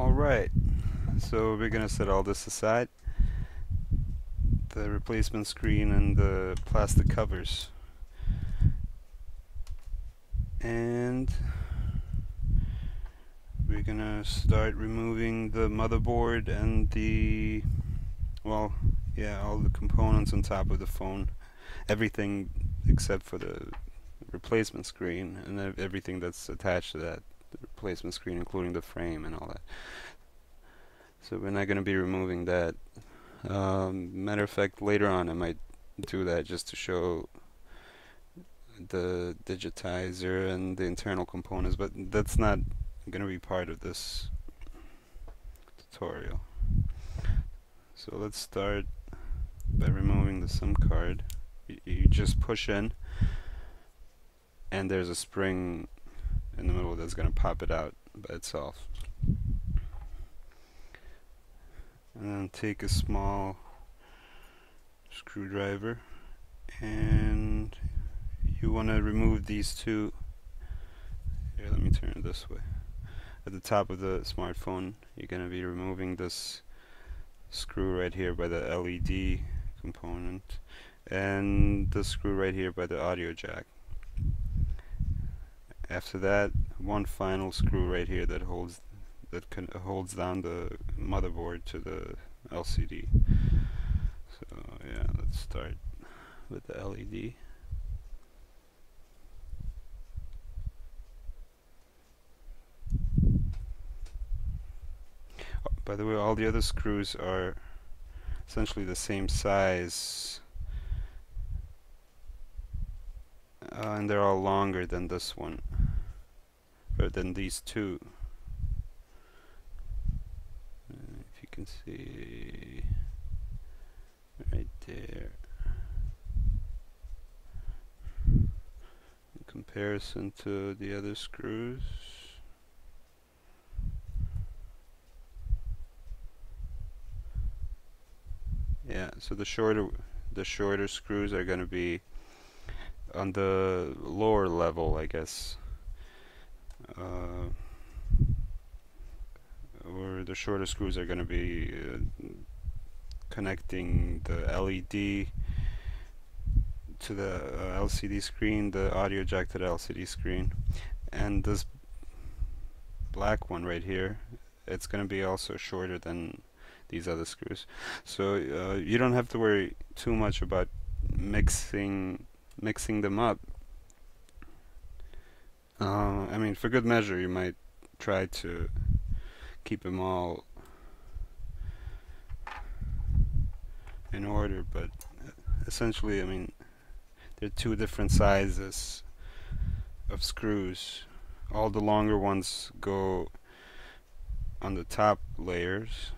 Alright, so we're gonna set all this aside, the replacement screen and the plastic covers, and we're gonna start removing the motherboard and all the components on top of the phone, everything except for the replacement screen and everything that's attached to that replacement screen, including the frame and all that. So we're not going to be removing that. Matter of fact, later on I might do that just to show the digitizer and the internal components, but that's not going to be part of this tutorial. So let's start by removing the SIM card. You just push in, and there's a spring in the middle that's going to pop it out by itself. And then take a small screwdriver, and you want to remove these two. Here, let me turn it this way. At the top of the smartphone, you're going to be removing this screw right here by the LED component, and the screw right here by the audio jack. After that, one final screw right here that holds down the motherboard to the LCD. So yeah, let's start with the LED. Oh, by the way, all the other screws are essentially the same size, and they're all longer than this one, or than these two. If you can see right there, in comparison to the other screws. Yeah, so the shorter screws are going to be on the lower level, I guess, or the shorter screws are going to be connecting the LED to the LCD screen, the audio jack to the LCD screen, and this black one right here, it's going to be also shorter than these other screws. So you don't have to worry too much about mixing them up. I mean, for good measure, you might try to keep them all in order, but essentially, I mean, there are two different sizes of screws. All the longer ones go on the top layers,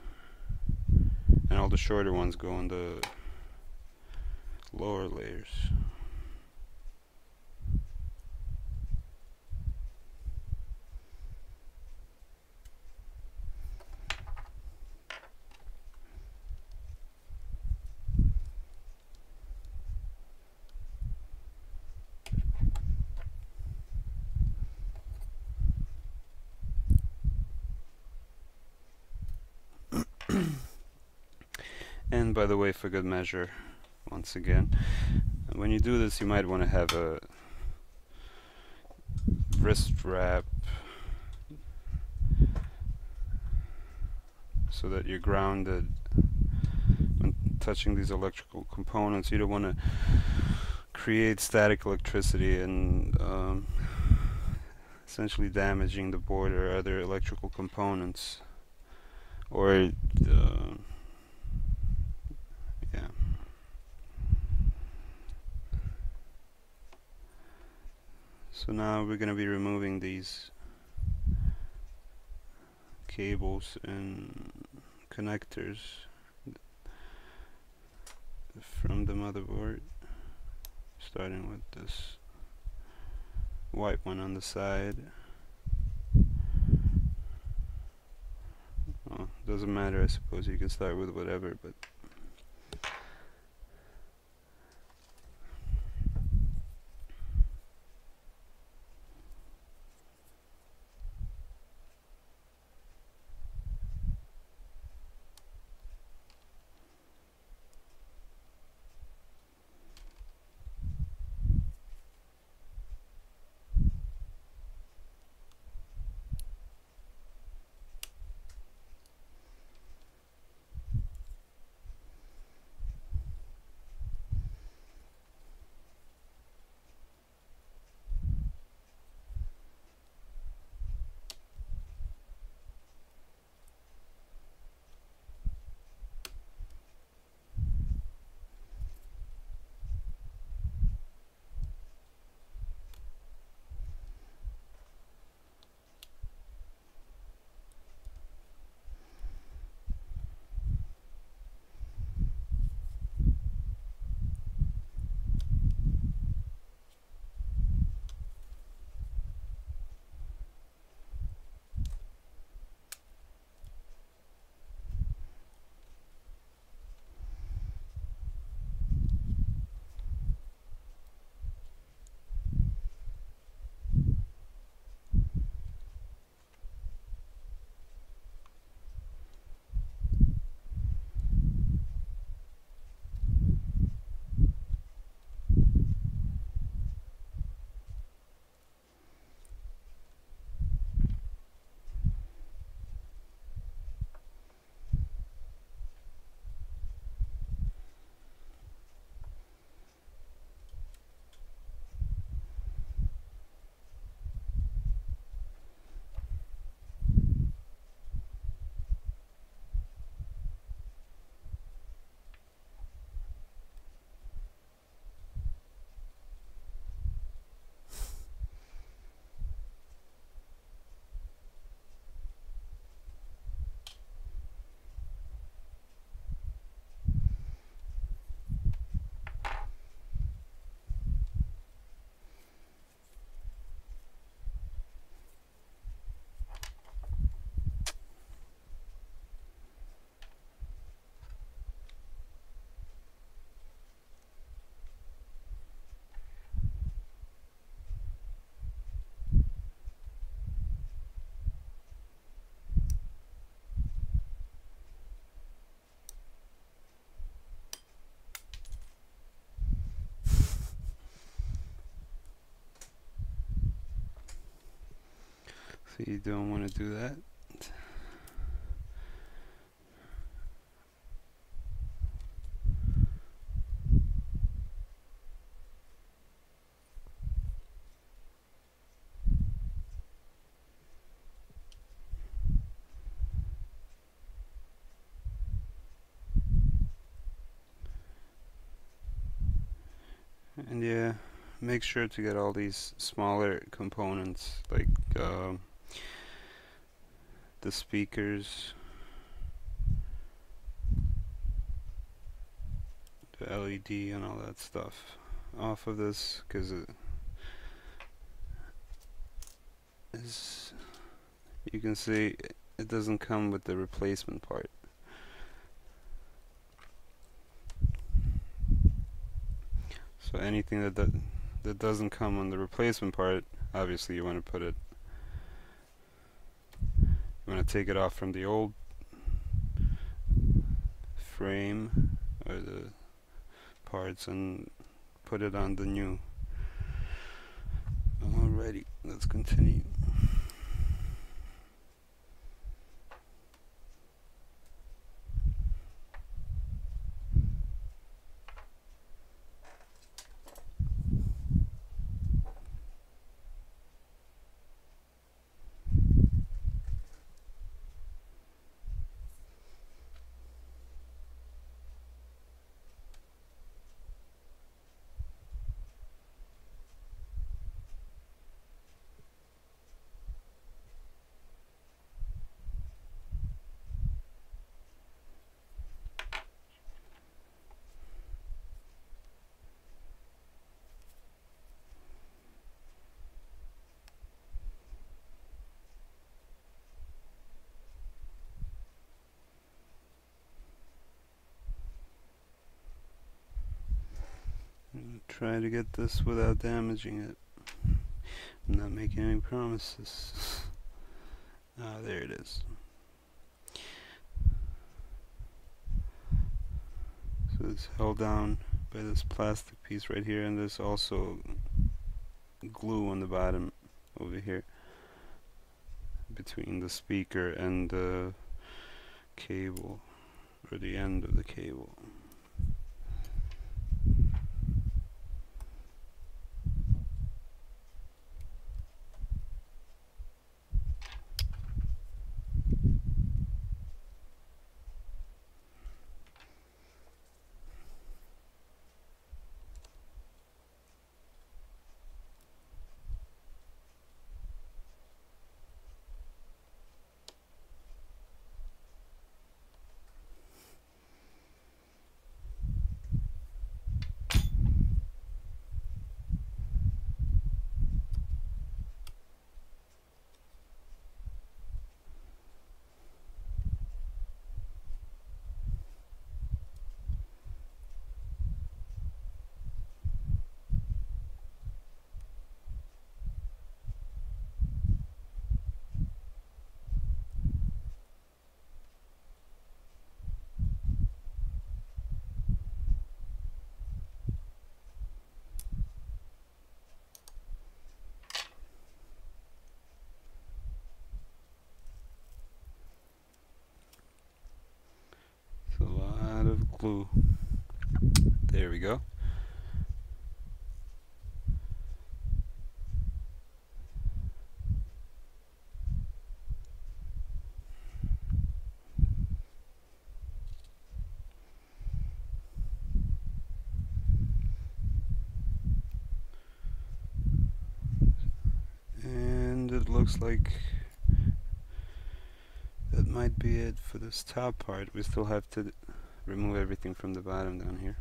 and all the shorter ones go on the lower layers. And by the way, for good measure, once again, when you do this, you might want to have a wrist wrap so that you're grounded when touching these electrical components. You don't want to create static electricity and essentially damaging the board or other electrical components, or yeah. So now we're going to be removing these cables and connectors from the motherboard, starting with this white one on the side. Oh, doesn't matter, I suppose you can start with whatever, but So you don't want to do that. And yeah, make sure to get all these smaller components like the speakers, the LED and all that stuff off of this, because it is, you can see it doesn't come with the replacement part. So anything that doesn't come on the replacement part, obviously you want to put it, you want to take it off from the old frame or the parts and put it on the new. Alrighty, let's continue. Try to get this without damaging it. I'm not making any promises. Ah, there it is. So it's held down by this plastic piece right here, and there's also glue on the bottom over here between the speaker and the cable, or the end of the cable. It's a lot of glue. There we go. And it looks like that might be it for this top part. We still have to remove everything from the bottom down here.